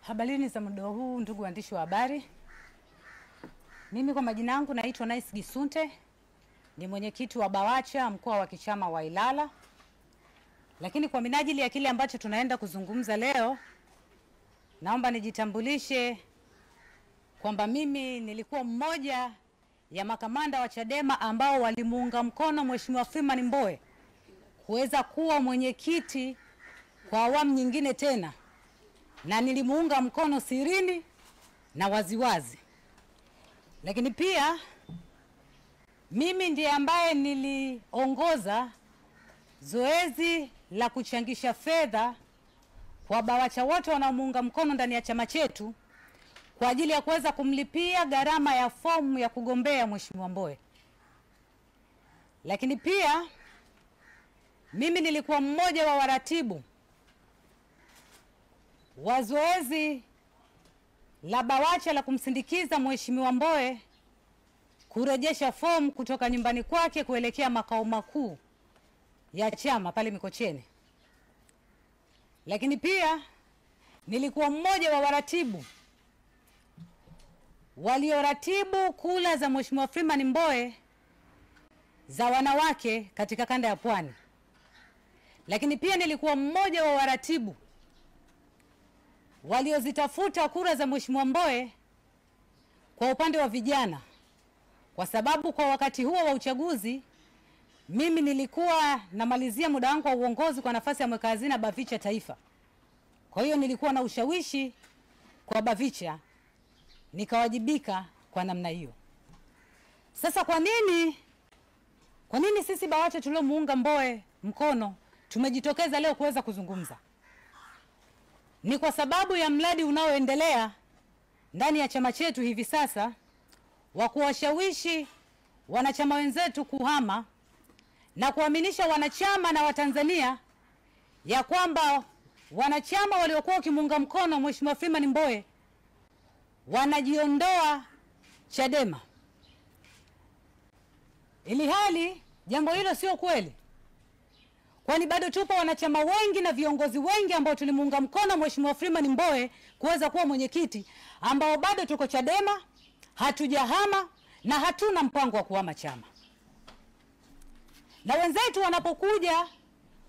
Habarini za muda huu ndugu waandishi wa habari. Mimi kwa majina yangu naitwa Nice Gisunte, ni mwenyekiti wa BAWACHA mkoa wa kichama wa Ilala. Lakini kwa minajili ya kile ambacho tunaenda kuzungumza leo, naomba nijitambulishe kwamba mimi nilikuwa mmoja ya makamanda wa Chadema ambao walimuunga mkono Mheshimiwa Freeman Mbowe kuweza kuwa mwenyekiti kwa awamu nyingine tena, na nilimuunga mkono sirini na waziwazi. Lakini pia mimi ndiye ambaye niliongoza zoezi la kuchangisha fedha kwa BAWACHA wote wanaomuunga mkono ndani ya chama chetu kwa ajili ya kuweza kumlipia gharama ya fomu ya kugombea Mheshimiwa Mbowe. Lakini pia mimi nilikuwa mmoja wa waratibu wa zoezi la BAWACHA la kumsindikiza Mheshimiwa Mbowe kurejesha fomu kutoka nyumbani kwake kuelekea makao makuu ya chama pale Mikocheni. Lakini pia nilikuwa mmoja wa waratibu walioratibu kula za Mheshimiwa Freeman Mbowe za wanawake katika kanda ya Pwani. Lakini pia nilikuwa mmoja wa waratibu waliozitafuta kura za Mheshimiwa Mbowe kwa upande wa vijana, kwa sababu kwa wakati huo wa uchaguzi mimi nilikuwa namalizia muda wangu wa uongozi kwa nafasi ya mweka hazina BAVICHA Taifa. Kwa hiyo nilikuwa na ushawishi kwa BAVICHA, nikawajibika kwa namna hiyo. Sasa kwa nini sisi BAWACHA tuliomuunga Mbowe mkono tumejitokeza leo kuweza kuzungumza? Ni kwa sababu ya mradi unaoendelea ndani ya chama chetu hivi sasa wa kuwashawishi wanachama wenzetu kuhama na kuaminisha wanachama na Watanzania ya kwamba wanachama waliokuwa wakimuunga mkono Mheshimiwa Freeman Mbowe wanajiondoa Chadema. Ili hali jambo hilo sio kweli. Kwani bado tupo wanachama wengi na viongozi wengi ambao tulimuunga mkono Mheshimiwa Freeman Mbowe kuweza kuwa mwenyekiti, ambao bado tuko Chadema, hatujahama na hatuna mpango wa kuhama chama. Na wenzetu wanapokuja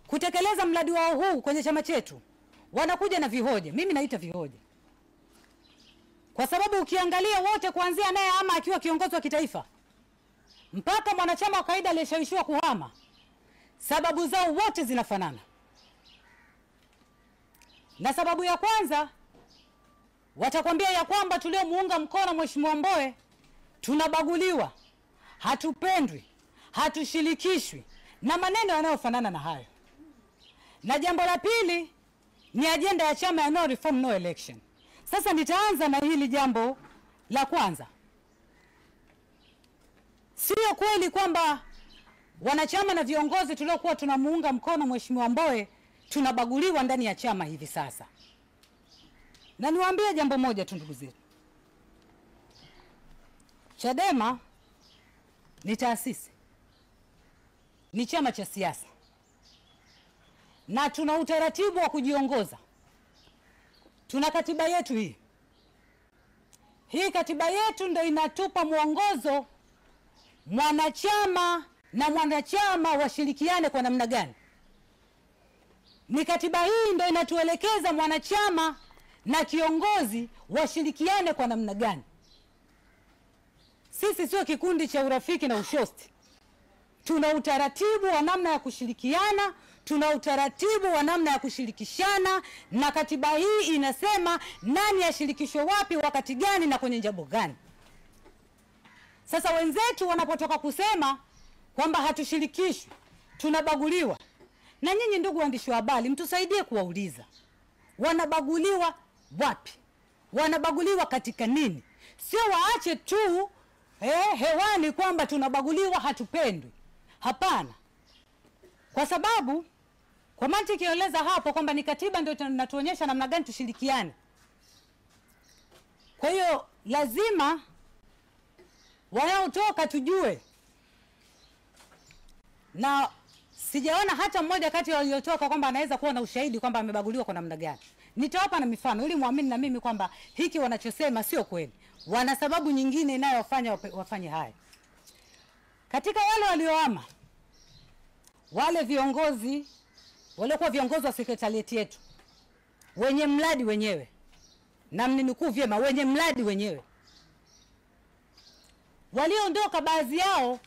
kutekeleza mradi wao huu kwenye chama chetu, wanakuja na vihoja. Mimi naita vihoja, kwa sababu ukiangalia wote kuanzia naye ama akiwa kiongozi wa kitaifa mpaka mwanachama wa kawaida aliyeshawishiwa kuhama, sababu zao wote zinafanana. Na sababu ya kwanza watakwambia ya kwamba tuliomuunga mkono Mheshimiwa Mbowe tunabaguliwa, hatupendwi, hatushirikishwi na maneno yanayofanana na hayo. Na jambo la pili ni ajenda ya chama ya no reform no election. Sasa nitaanza na hili jambo la kwanza. Sio kweli kwamba wanachama na viongozi tuliokuwa tunamuunga mkono Mheshimiwa Mbowe tunabaguliwa ndani ya chama hivi sasa. Na niwaambie jambo moja tu ndugu zetu. Chadema ni taasisi, ni chama cha siasa, na tuna utaratibu wa kujiongoza. Tuna katiba yetu hii. Hii katiba yetu ndio inatupa mwongozo mwanachama na mwanachama washirikiane kwa namna gani. Ni katiba hii ndio inatuelekeza mwanachama na kiongozi washirikiane kwa namna gani. Sisi sio kikundi cha urafiki na ushosti. Tuna utaratibu wa namna ya kushirikiana, tuna utaratibu wa namna ya kushirikishana, na katiba hii inasema nani ashirikishwe wapi, wakati gani na kwenye jambo gani. Sasa wenzetu wanapotoka kusema kwamba hatushirikishwi, tunabaguliwa, na nyinyi ndugu waandishi wa habari mtusaidie kuwauliza, wanabaguliwa wapi? Wanabaguliwa katika nini? Sio waache tu hewani kwamba tunabaguliwa, hatupendwi. Hapana. Kwa sababu kwa mantiki yaeleza hapo kwamba ni katiba ndio inatuonyesha namna gani tushirikiane. Kwa hiyo lazima wanaotoka tujue, na sijaona hata mmoja kati ya waliotoka kwamba anaweza kuwa na ushahidi kwamba amebaguliwa kwa namna gani. Nitawapa na mifano ili muamini na mimi kwamba hiki wanachosema sio kweli. Wana sababu nyingine inayowafanya wafanye haya. Katika wale walioama, wale viongozi waliokuwa viongozi wa sekretarieti yetu, wenye mradi wenyewe, na mninukuu vyema, wenye mradi wenyewe, walioondoka baadhi yao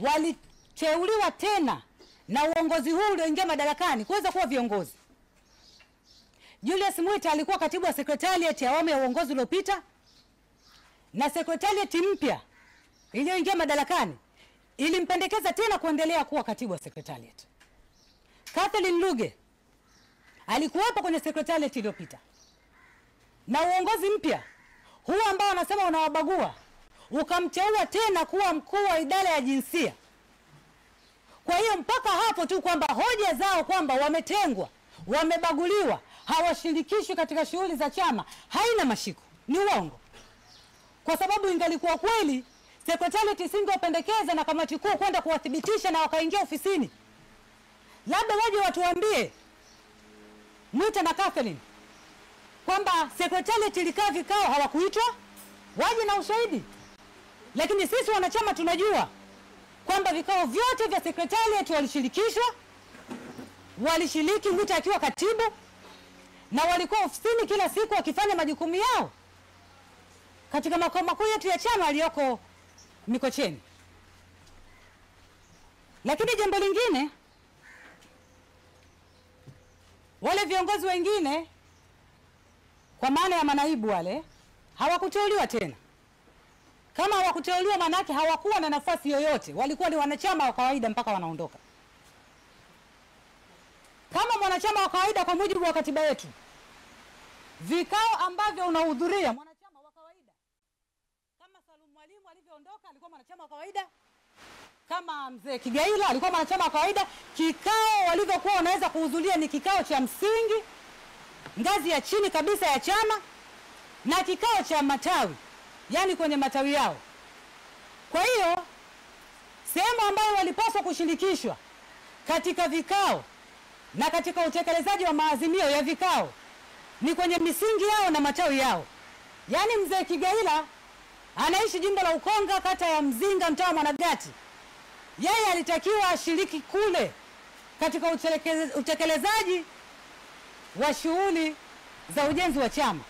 waliteuliwa tena na uongozi huu ulioingia madarakani kuweza kuwa viongozi. Julius Mwita alikuwa katibu wa sekretarieti ya awamu ya uongozi uliopita, na sekretarieti mpya iliyoingia madarakani ilimpendekeza tena kuendelea kuwa katibu wa sekretarieti. Kathleen Luge alikuwepo kwenye sekretarieti iliyopita, na uongozi mpya huu ambao wanasema unawabagua ukamteua tena kuwa mkuu wa idara ya jinsia. Kwa hiyo mpaka hapo tu kwamba hoja zao kwamba wametengwa, wamebaguliwa, hawashirikishwi katika shughuli za chama haina mashiko, ni uongo. Kwa sababu ingalikuwa kweli, sekretarieti isingependekeza na kamati kuu kwenda kuwathibitisha na wakaingia ofisini. Labda waje watuambie Mwita na Kathleen kwamba sekretarieti ilikaa vikao hawakuitwa, waje na ushahidi. Lakini sisi wanachama tunajua kwamba vikao vyote vya sekretarieti walishirikishwa, walishiriki Mwita akiwa katibu, na walikuwa ofisini kila siku wakifanya majukumu yao katika makao makuu yetu ya chama aliyoko Mikocheni. Lakini jambo lingine, wale viongozi wengine kwa maana ya manaibu wale hawakuteuliwa tena. Kama hawakuteuliwa maana yake hawakuwa na nafasi yoyote, walikuwa ni wanachama wa kawaida mpaka wanaondoka. Kama mwanachama wa kawaida kwa mujibu wa katiba yetu, vikao ambavyo unahudhuria mwanachama wa kawaida, kama Salum Mwalimu alivyoondoka alikuwa mwanachama wa kawaida, kama mzee Kigaila alikuwa mwanachama wa kawaida, kikao walivyokuwa wanaweza kuhudhuria ni kikao cha msingi, ngazi ya chini kabisa ya chama, na kikao cha matawi, yani kwenye matawi yao. Kwa hiyo sehemu ambayo walipaswa kushirikishwa katika vikao na katika utekelezaji wa maazimio ya vikao ni kwenye misingi yao na matawi yao. Yani mzee Kigaila anaishi jimbo la Ukonga, kata ya Mzinga, mtaa wa Mwanagati. Yeye alitakiwa ashiriki kule katika utekelezaji wa shughuli za ujenzi wa chama,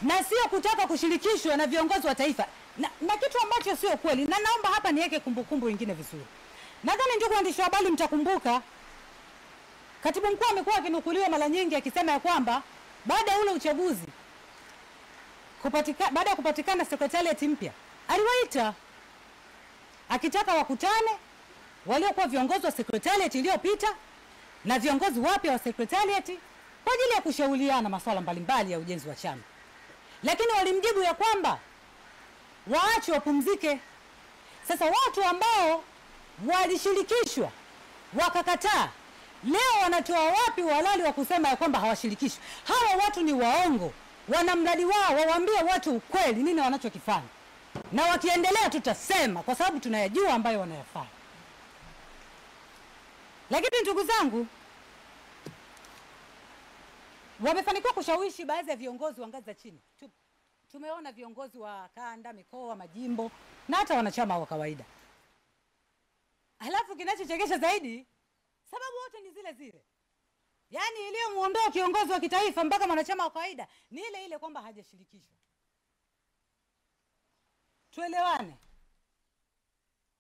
na sio kutaka kushirikishwa na viongozi wa taifa, na kitu ambacho sio kweli. Na naomba hapa niweke kumbukumbu nyingine vizuri. Nadhani ndugu waandishi wa habari mtakumbuka, katibu mkuu amekuwa akinukuliwa mara nyingi akisema ya kwamba baada ya ule uchaguzi baada ya kupatikana sekretarieti mpya, aliwaita akitaka wakutane waliokuwa viongozi wa sekretarieti iliyopita na viongozi wapya wa sekretarieti kwa ajili ya kushauriana masuala mbalimbali ya ujenzi wa chama. Lakini walimjibu ya kwamba waache wapumzike. Sasa watu ambao walishirikishwa wakakataa, leo wanatoa wapi walali wa kusema ya kwamba hawashirikishwi? Hawa watu ni waongo, wana mradi wao, wawaambie watu ukweli nini wanachokifanya. Na wakiendelea tutasema kwa sababu tunayajua ambayo wanayafanya. Lakini ndugu zangu, wamefanikiwa kushawishi baadhi ya viongozi wa ngazi za chini. Tumeona viongozi wa kanda, mikoa, majimbo na hata wanachama wa kawaida. Halafu kinachochekesha zaidi, sababu wote ni zile zile. Yaani iliyomuondoa kiongozi wa kitaifa mpaka mwanachama wa kawaida ni ile ile kwamba hajashirikishwa. Tuelewane.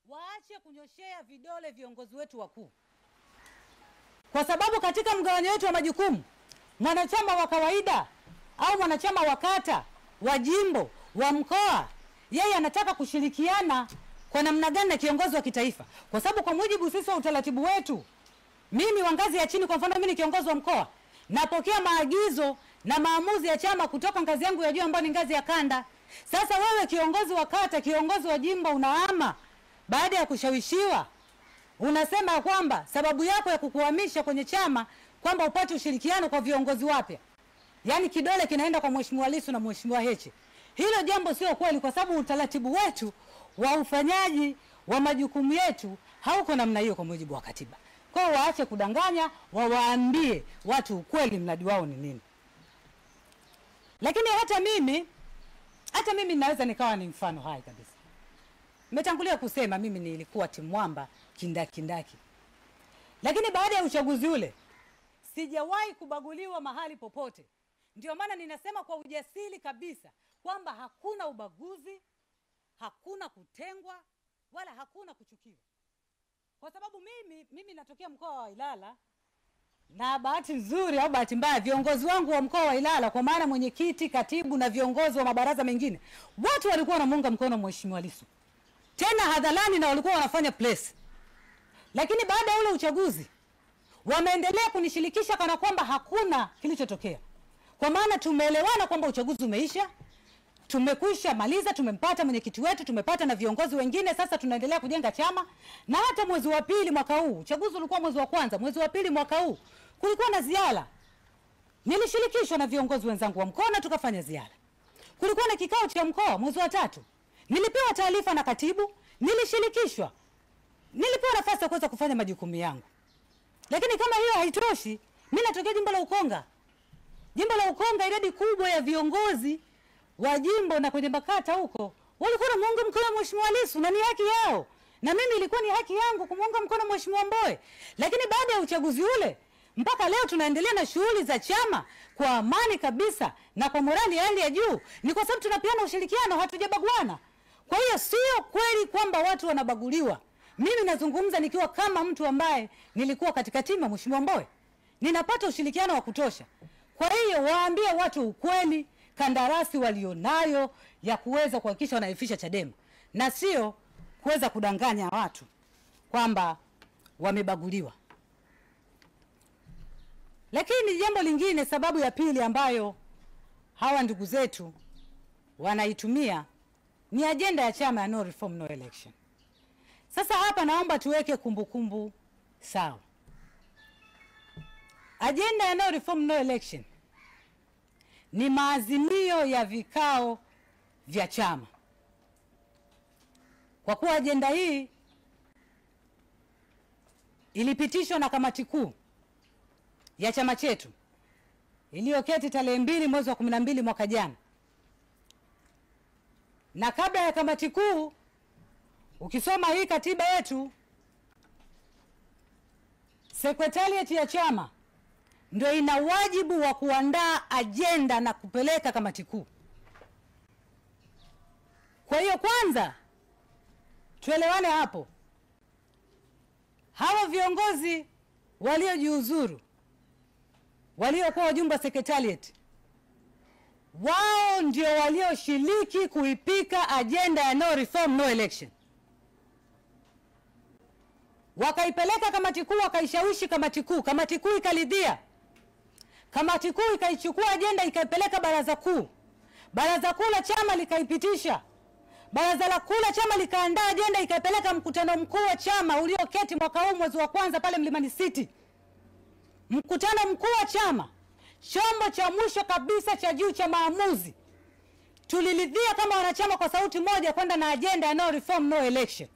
Waache kunyoshea vidole viongozi wetu wakuu. Kwa sababu katika mgawanyo wetu wa majukumu, mwanachama wa kawaida au mwanachama wa kata, wa jimbo, wa mkoa, yeye anataka kushirikiana kwa namna gani na kiongozi wa kitaifa. Kwa sababu kwa mujibu sisi wa utaratibu wetu, mimi wa ngazi ya chini, kwa mfano mimi ni kiongozi wa mkoa, napokea maagizo na maamuzi ya chama kutoka ngazi yangu ya juu ambayo ni ngazi ya kanda. Sasa wewe kiongozi wa kata, kiongozi wa jimbo, unaama baada ya kushawishiwa, unasema kwamba sababu yako ya kukuhamisha kwenye chama kwamba upate ushirikiano kwa viongozi wapya. Yaani kidole kinaenda kwa Mheshimiwa Lissu na Mheshimiwa Heche. Hilo jambo sio kweli, kwa sababu utaratibu wetu wa ufanyaji wa majukumu yetu hauko namna hiyo kwa mujibu wa katiba. Kwa waache kudanganya, wawaambie watu ukweli mradi wao ni nini. Lakini hata mimi naweza nikawa ni mfano hai kabisa. Nimetangulia kusema mimi nilikuwa timu mwamba kindakindaki. Lakini baada ya uchaguzi ule sijawahi kubaguliwa mahali popote. Ndio maana ninasema kwa ujasiri kabisa kwamba hakuna ubaguzi, hakuna kutengwa, wala hakuna kuchukiwa. Kwa sababu mimi natokea mkoa wa Ilala, na bahati nzuri au bahati mbaya viongozi wangu wa mkoa wa Ilala, kwa maana mwenyekiti, katibu na viongozi wa mabaraza mengine, watu walikuwa wanamuunga mkono Mheshimiwa Lissu. Tena hadharani, na walikuwa wanafanya place. Lakini baada ya ule uchaguzi wameendelea kunishirikisha kana kwamba hakuna kilichotokea. Kwa maana tumeelewana kwamba uchaguzi umeisha, tumekwisha maliza, tumempata mwenyekiti wetu, tumepata na viongozi wengine, sasa tunaendelea kujenga chama. Na hata mwezi wa pili mwaka huu, uchaguzi ulikuwa mwezi wa kwanza, mwezi wa pili mwaka huu kulikuwa na ziara. Nilishirikishwa na viongozi wenzangu wa mkoa na tukafanya ziara. Kulikuwa na kikao cha mkoa mwezi wa tatu. Nilipewa taarifa na katibu, nilishirikishwa. Nilipewa nafasi ya kuweza kufanya majukumu yangu. Lakini kama hiyo haitoshi, mimi natokea jimbo la Ukonga. Jimbo la Ukonga, idadi kubwa ya viongozi wa jimbo na kwenye bakata huko walikuwa wanamuunga mkono Mheshimiwa Lissu, na ni haki yao. Na mimi ilikuwa ni haki yangu kumuunga mkono Mheshimiwa Mbowe. Lakini baada ya uchaguzi ule mpaka leo tunaendelea na shughuli za chama kwa amani kabisa na kwa morali ya hali ya juu. Ni kwa sababu tunapeana ushirikiano, hatujabaguana. Kwa hiyo sio kweli kwamba watu wanabaguliwa. Mimi nazungumza nikiwa kama mtu ambaye nilikuwa katika timu ya Mheshimiwa Mbowe. Ninapata ushirikiano wa kutosha. Kwa hiyo waambie watu ukweli, kandarasi walionayo ya kuweza kuhakikisha wanaifisha Chadema, na sio kuweza kudanganya watu kwamba wamebaguliwa. Lakini jambo lingine, sababu ya pili ambayo hawa ndugu zetu wanaitumia ni ajenda ya chama ya no reform no election. Sasa hapa naomba tuweke kumbukumbu sawa. Ajenda ya no reform no election ni maazimio ya vikao vya chama. Kwa kuwa ajenda hii ilipitishwa na kamati kuu ya chama chetu iliyoketi tarehe 2 mwezi wa 12 mwaka jana. Na kabla ya kamati kuu, ukisoma hii katiba yetu, Secretariat ya chama ndio ina wajibu wa kuandaa ajenda na kupeleka kamati kuu. Kwa hiyo kwanza tuelewane hapo. Hawa viongozi waliojiuzuru, waliokuwa wajumbe wa Secretariat, wao ndio walioshiriki kuipika ajenda ya no reform no election. Wakaipeleka kamati kuu, wakaishawishi kamati kuu, kamati kuu ikaridhia. Kamati kuu ikaichukua ajenda ikaipeleka baraza kuu. Baraza kuu la chama likaipitisha. Baraza kuu la chama likaandaa ajenda ikaipeleka mkutano mkuu wa chama ulioketi mwaka huu mwezi wa kwanza pale Mlimani City. Mkutano mkuu wa chama, chombo cha mwisho kabisa cha juu cha maamuzi, tuliridhia kama wanachama kwa sauti moja kwenda na ajenda ya no reform no election.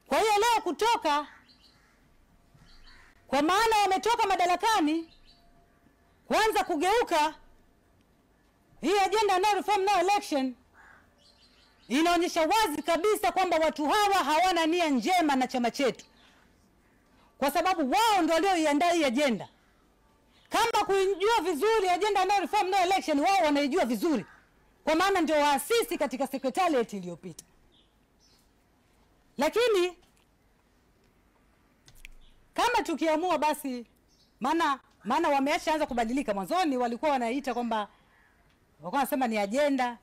Kwa hiyo leo kutoka, kwa maana wametoka madarakani, kwanza kugeuka hii ajenda no reform no election, inaonyesha wazi kabisa kwamba watu hawa hawana nia njema na chama chetu. Kwa sababu wao ndio walioiandaa hii ajenda. Kama kuijua vizuri ajenda no reform no election, wao wanaijua vizuri. Kwa maana ndio waasisi katika Secretariat iliyopita. Lakini kama tukiamua basi, maana wameanza kubadilika. Mwanzoni walikuwa wanaita kwamba, walikuwa wanasema ni ajenda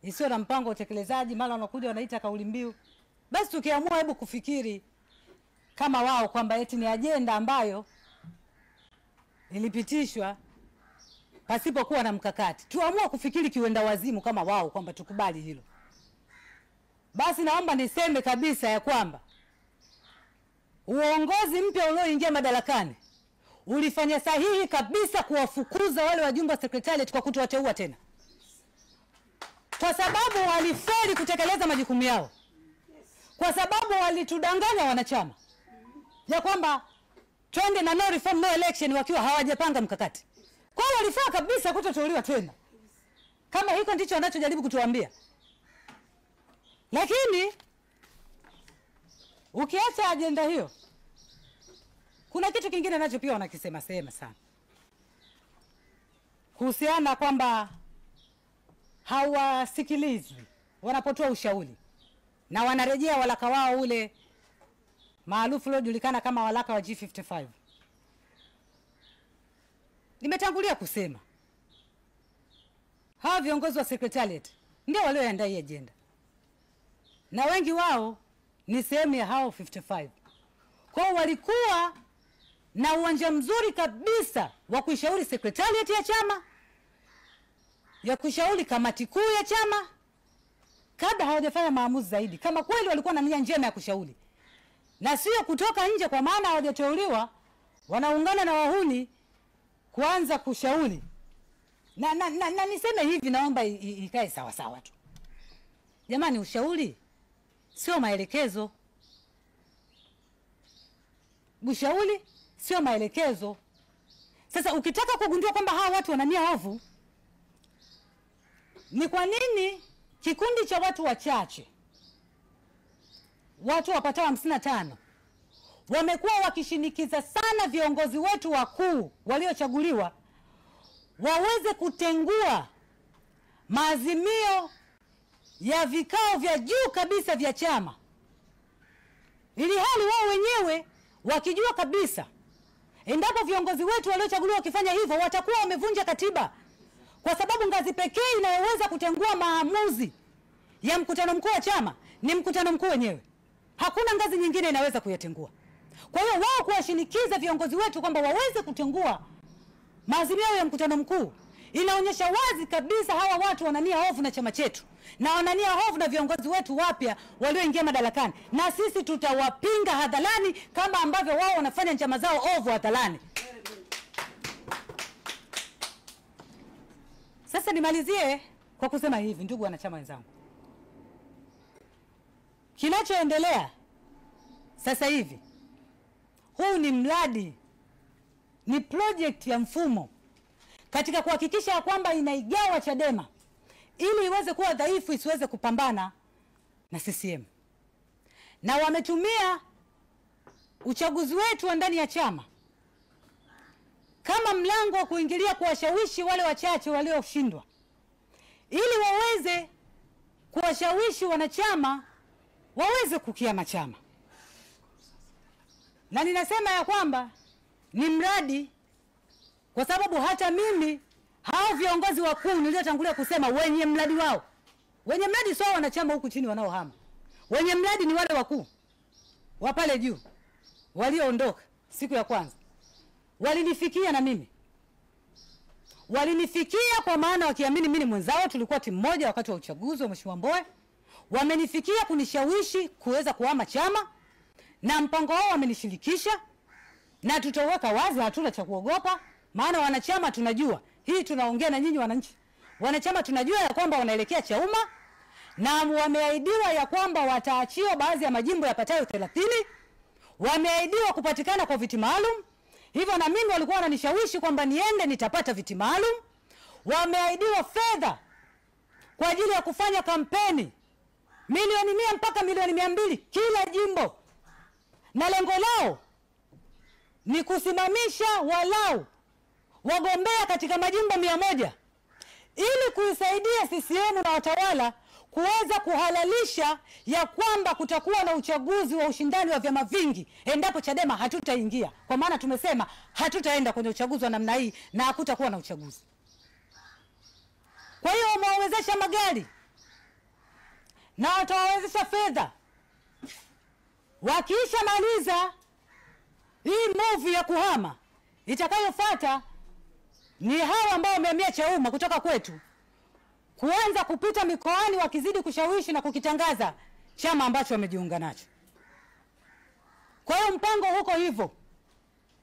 isiyo na mpango wa utekelezaji, mara wanakuja wanaita kauli mbiu. Basi tukiamua hebu kufikiri kama wao kwamba eti ni ajenda ambayo ilipitishwa pasipokuwa na mkakati. Tuamua kufikiri kiwenda wazimu kama wao kwamba tukubali hilo. Basi naomba niseme kabisa ya kwamba uongozi mpya ulioingia madarakani ulifanya sahihi kabisa kuwafukuza wale wajumbe wa Secretariat kwa kutowateua tena. Kwa sababu walifeli kutekeleza majukumu yao. kwa sababu walitudanganya wanachama ya kwamba twende na no reform no election wakiwa hawajapanga mkakati. Kwa hiyo walifaa kabisa kutoteuliwa tena, kama hiko ndicho wanachojaribu kutuambia. Lakini ukiacha agenda hiyo, kuna kitu kingine nacho pia wanakisema sana kuhusiana kwamba hawasikilizwi wanapotoa ushauri, na wanarejea walaka wao ule maarufu uliojulikana kama walaka wa G55. Nimetangulia kusema hawa viongozi wa secretariat ndio walioandaa hii agenda, na wengi wao ni sehemu ya hao 55. Kwa hiyo walikuwa na uwanja mzuri kabisa wa kushauri secretariat ya chama, ya kushauri kamati kuu ya chama, kabla hawajafanya maamuzi zaidi, kama kweli walikuwa na nia njema ya kushauri, na sio kutoka nje kwa maana hawajateuliwa wanaungana na wahuni kuanza kushauri. Na niseme hivi, naomba ikae sawa sawa tu. Jamani, ushauri sio maelekezo. Ushauri sio maelekezo. Sasa ukitaka kugundua kwamba hawa watu wana nia ovu, ni kwa nini kikundi cha watu wachache, watu wapatao 55, wamekuwa wakishinikiza sana viongozi wetu wakuu waliochaguliwa waweze kutengua maazimio ya vikao vya juu kabisa vya chama, ili hali wao wenyewe wakijua kabisa endapo viongozi wetu waliochaguliwa wakifanya hivyo watakuwa wamevunja katiba, kwa sababu ngazi pekee inayoweza kutengua maamuzi ya mkutano mkuu wa chama ni mkutano mkuu wenyewe. Hakuna ngazi nyingine inaweza kuyatengua. Kwa hiyo wao kuwashinikiza viongozi wetu kwamba waweze kutengua maazimio ya mkutano mkuu, inaonyesha wazi kabisa hawa watu wanania hofu na chama chetu, na wanania hofu na viongozi wetu wapya walioingia madarakani, na sisi tutawapinga hadharani kama ambavyo wao wanafanya njama zao ovu hadharani. Sasa nimalizie kwa kusema hivi, ndugu wanachama wenzangu, kinachoendelea sasa hivi, huu ni mradi, ni project ya mfumo katika kuhakikisha kwamba inaigawa Chadema ili iweze kuwa dhaifu, isiweze kupambana na CCM. Na wametumia uchaguzi wetu wa ndani ya chama kama mlango wa kuingilia, kuwashawishi wale wachache walioshindwa, ili waweze kuwashawishi wanachama waweze kukiama chama. Na ninasema ya kwamba ni mradi kwa sababu hata mimi, hao viongozi wakuu niliotangulia kusema, wenye mradi wao, wenye mradi sio wanachama huku chini wanaohama. Wenye mradi ni wale wakuu wa pale juu walioondoka siku ya kwanza. Walinifikia na mimi, walinifikia kwa maana wakiamini mimi ni mwenzao, tulikuwa timu moja wakati wa uchaguzi wa Mheshimiwa Mbowe. Wamenifikia kunishawishi kuweza kuhama chama, na mpango wao wamenishirikisha, na tutaweka wazi, hatuna cha kuogopa. Maana wanachama tunajua, hii tunaongea na nyinyi wananchi, wanachama tunajua ya kwamba wanaelekea Chauma, na wameahidiwa ya kwamba wataachiwa baadhi ya majimbo yapatayo 30. Wameahidiwa kupatikana kwa viti maalum. Hivyo na mimi walikuwa wananishawishi kwamba niende nitapata viti maalum. Wameahidiwa fedha kwa ajili ya kufanya kampeni, milioni 100 mpaka milioni 200 kila jimbo, na lengo lao ni kusimamisha walau wagombea katika majimbo 100 ili kuisaidia CCM na watawala kuweza kuhalalisha ya kwamba kutakuwa na uchaguzi wa ushindani wa vyama vingi endapo Chadema hatutaingia. Kwa maana tumesema hatutaenda kwenye uchaguzi wa namna hii na hakutakuwa na uchaguzi. Kwa hiyo wamewawezesha magari na watawawezesha fedha. Wakiisha maliza hii movie ya kuhama, itakayofuata ni hawa ambao wamehamia Chauma kutoka kwetu kuanza kupita mikoani wakizidi kushawishi na kukitangaza chama ambacho wamejiunga nacho. Kwa hiyo mpango huko hivyo,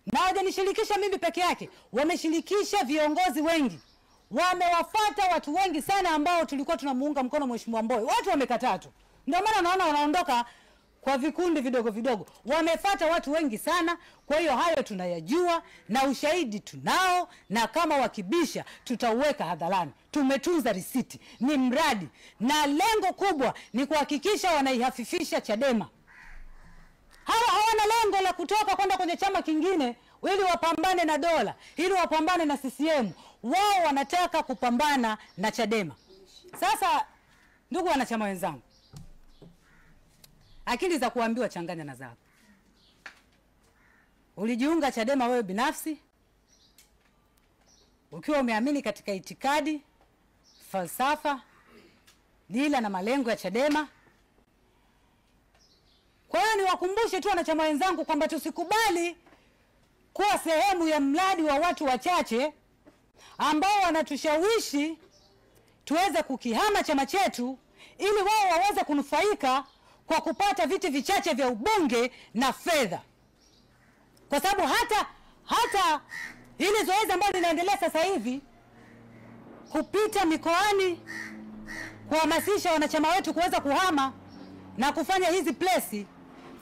na hawajanishirikisha mimi peke yake, wameshirikisha viongozi wengi, wamewafuata watu wengi sana ambao tulikuwa tunamuunga mkono Mheshimiwa Mbowe. Watu wamekataa tu, ndio maana naona wanaondoka kwa vikundi vidogo vidogo. Wamefuata watu wengi sana. Kwa hiyo hayo tunayajua na ushahidi tunao, na kama wakibisha tutauweka hadharani. Tumetunza risiti, ni mradi, na lengo kubwa ni kuhakikisha wanaihafifisha Chadema. Hawana lengo la kutoka kwenda kwenye chama kingine ili wapambane na dola, ili wapambane na CCM. Wao wanataka kupambana na Chadema. Sasa ndugu wanachama wenzangu, akili za kuambiwa changanya na zako. Ulijiunga Chadema wewe binafsi ukiwa umeamini katika itikadi, falsafa, dira na malengo ya Chadema. Kwa hiyo niwakumbushe tu wanachama wenzangu kwamba tusikubali kuwa sehemu ya mradi wa watu wachache ambao wanatushawishi tuweze kukihama chama chetu ili wao waweze kunufaika kwa kupata viti vichache vya ubunge na fedha. Kwa sababu hata ile zoezi ambalo linaendelea sasa hivi kupita mikoani kuhamasisha wanachama wetu kuweza kuhama na kufanya hizi plesi,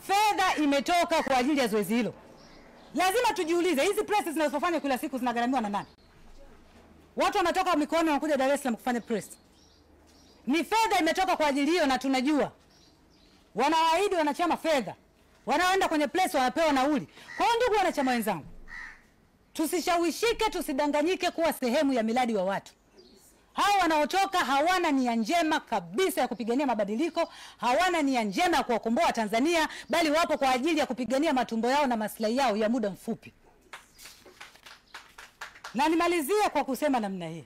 fedha imetoka kwa ajili ya zoezi hilo. Lazima tujiulize, hizi plesi zinazofanya kila siku zinagharamiwa na nani? Watu wanatoka mikoani wanakuja Dar es Salaam kufanya press. Ni fedha imetoka kwa ajili hiyo, na tunajua wanawaahidi wanachama fedha, wanaenda kwenye press wanapewa nauli. Kwa hiyo ndugu wanachama wenzangu, tusishawishike, tusidanganyike kuwa sehemu ya miradi wa watu. Hao wanaotoka hawana nia njema kabisa ya kupigania mabadiliko, hawana nia njema ya kuwakomboa Tanzania, bali wapo kwa ajili ya kupigania matumbo yao na maslahi yao ya muda mfupi. Na nimalizie kwa kusema namna hii.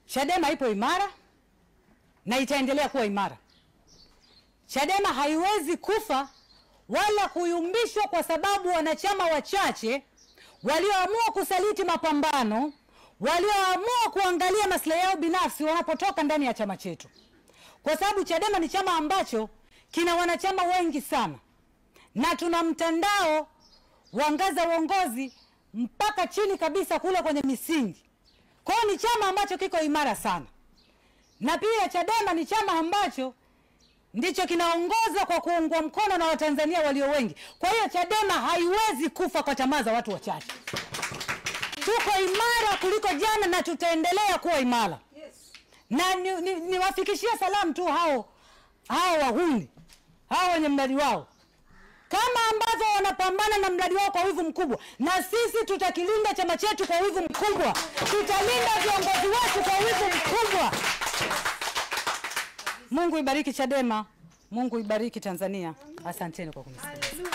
Chadema ipo imara na itaendelea kuwa imara. Chadema haiwezi kufa wala kuyumbishwa kwa sababu wanachama wachache walioamua kusaliti mapambano, walioamua kuangalia maslahi yao binafsi wanapotoka ndani ya chama chetu. Kwa sababu Chadema ni chama ambacho kina wanachama wengi sana, na tuna mtandao wa ngazi ya uongozi mpaka chini kabisa kule kwenye misingi. Kwa hiyo ni chama ambacho kiko imara sana. Na pia Chadema ni chama ambacho ndicho kinaongoza kwa kuungwa mkono na Watanzania walio wengi. Kwa hiyo Chadema haiwezi kufa kwa tamaa za watu wachache. Tuko imara kuliko jana na tutaendelea kuwa imara. Na niwafikishie salamu tu hao wahuni, hao wenye mradi wao. Kama ambavyo wanapambana na mradi wao kwa wivu mkubwa, na sisi tutakilinda chama chetu kwa wivu mkubwa. Tutalinda viongozi wetu kwa wivu mkubwa. Mungu ibariki Chadema, Mungu ibariki Tanzania. Asanteni kwa kunisikiliza.